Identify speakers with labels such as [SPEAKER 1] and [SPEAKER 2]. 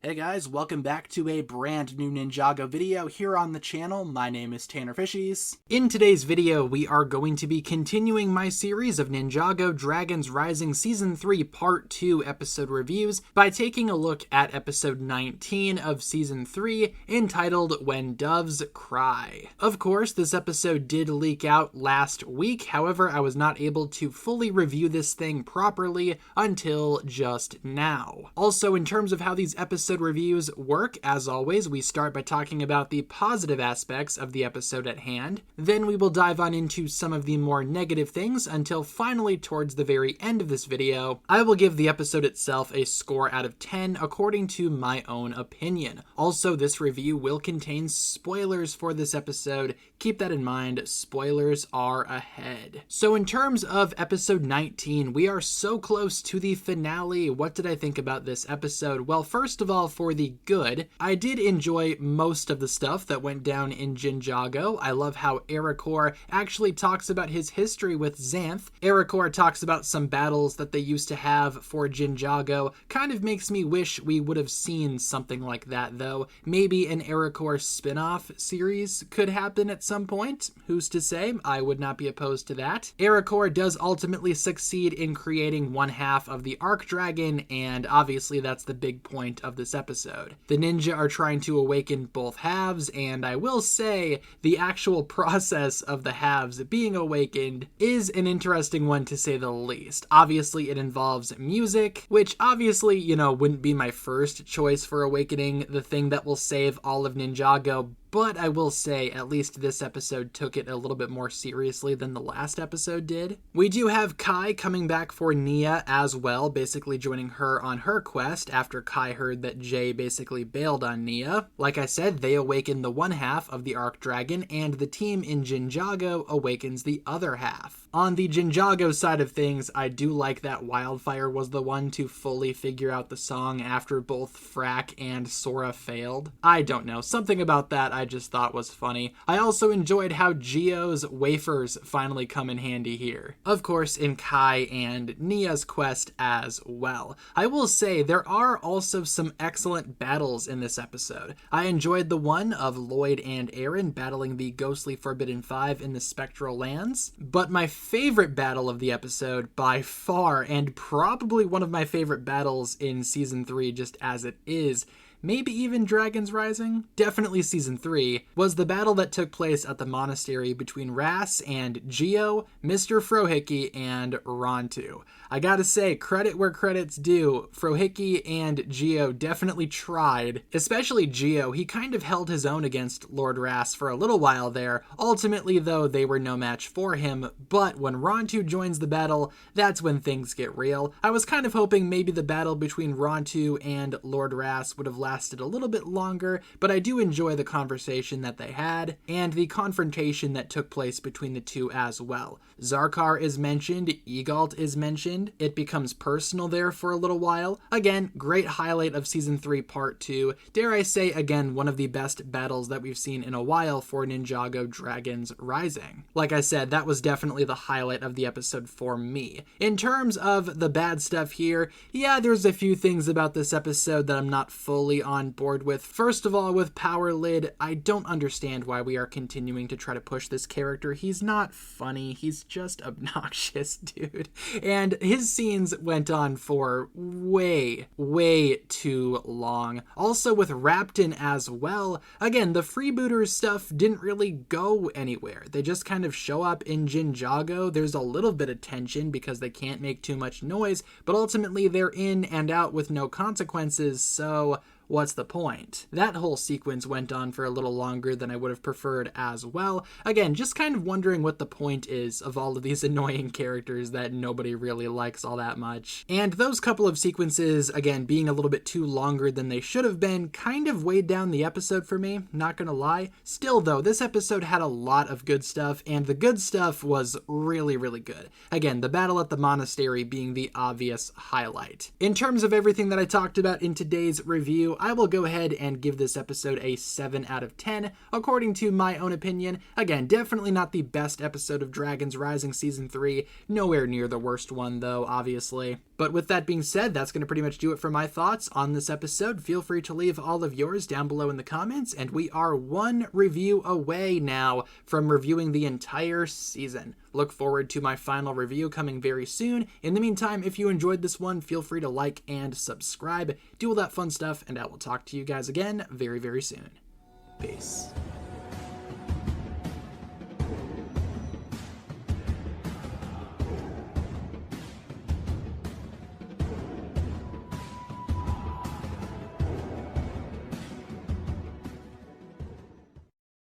[SPEAKER 1] Hey guys, welcome back to a brand new Ninjago video here on the channel. My name is TannerFishies. In today's video, we are going to be continuing my series of Ninjago Dragons Rising Season 3 Part 2 episode reviews by taking a look at episode 19 of Season 3, entitled When Doves Cry. Of course, this episode did leak out last week, however, I was not able to fully review this thing properly until just now. Also, in terms of how these episode reviews work, as always, we start by talking about the positive aspects of the episode at hand. Then we will dive on into some of the more negative things until finally towards the very end of this video, I will give the episode itself a score out of 10 according to my own opinion. Also, this review will contain spoilers for this episode. Keep that in mind, spoilers are ahead. So in terms of episode 19, we are so close to the finale. What did I think about this episode? Well, first of all, for the good, I did enjoy most of the stuff that went down in Ninjago. I love how Ericor actually talks about his history with Xanth. Ericor talks about some battles that they used to have for Ninjago. Kind of makes me wish we would have seen something like that, though. Maybe an Ericor spin-off series could happen at some point. Who's to say? I would not be opposed to that. Ericor does ultimately succeed in creating one half of the Arc Dragon, and obviously that's the big point of this episode. The ninja are trying to awaken both halves, and I will say the actual process of the halves being awakened is an interesting one to say the least. Obviously it involves music, which obviously, wouldn't be my first choice for awakening the thing that will save all of Ninjago, but I will say at least this episode took it a little bit more seriously than the last episode did. We do have Kai coming back for Nia as well, basically joining her on her quest after Kai heard that Jay basically bailed on Nia. Like I said, they awaken the one half of the Arc Dragon, and the team in Ninjago awakens the other half. On the Ninjago side of things, I do like that Wildfire was the one to fully figure out the song after both Frack and Sora failed. I don't know, something about that I just thought was funny. I also enjoyed how Gio's wafers finally come in handy here. Of course, in Kai and Nia's quest as well. I will say there are also some excellent battles in this episode. I enjoyed the one of Lloyd and Aaron battling the ghostly Forbidden Five in the Spectral Lands, but my favorite battle of the episode by far, and probably one of my favorite battles in Season 3 just as it is, maybe even Dragons Rising, definitely Season 3, was the battle that took place at the monastery between Ras and Gio, Mr. Frohickey, and Rontu. I gotta say, credit where credit's due, Frohickey and Gio definitely tried, especially Gio. He kind of held his own against Lord Ras for a little while there. Ultimately, though, they were no match for him, but when Rontu joins the battle, that's when things get real. I was kind of hoping maybe the battle between Rontu and Lord Ras would have lasted a little bit longer, but I do enjoy the conversation that they had and the confrontation that took place between the two as well. Zarkar is mentioned, Egalt is mentioned, it becomes personal there for a little while. Again, great highlight of Season 3 Part 2. Dare I say, again, one of the best battles that we've seen in a while for Ninjago Dragons Rising. Like I said, that was definitely the highlight of the episode for me. In terms of the bad stuff here, yeah, there's a few things about this episode that I'm not fully on board with. First of all, with Power Lid, I don't understand why we are continuing to try to push this character. He's not funny. He's just obnoxious, dude. And his scenes went on for way too long. Also with Rapton as well, again, the freebooters stuff didn't really go anywhere. They just kind of show up in Ninjago. There's a little bit of tension because they can't make too much noise, but ultimately they're in and out with no consequences, so what's the point? That whole sequence went on for a little longer than I would have preferred as well. Again, just kind of wondering what the point is of all of these annoying characters that nobody really likes all that much. And those couple of sequences, again, being a little bit too longer than they should have been, kind of weighed down the episode for me, not gonna lie. Still though, this episode had a lot of good stuff, and the good stuff was really good. Again, the battle at the monastery being the obvious highlight. In terms of everything that I talked about in today's review, I will go ahead and give this episode a 7 out of 10, according to my own opinion. Again, definitely not the best episode of Dragons Rising Season 3, nowhere near the worst one though, obviously. But with that being said, that's going to pretty much do it for my thoughts on this episode. Feel free to leave all of yours down below in the comments, and we are one review away now from reviewing the entire season. Look forward to my final review coming very soon. In the meantime, if you enjoyed this one, feel free to like and subscribe, do all that fun stuff, and I will talk to you guys again very, very soon. Peace.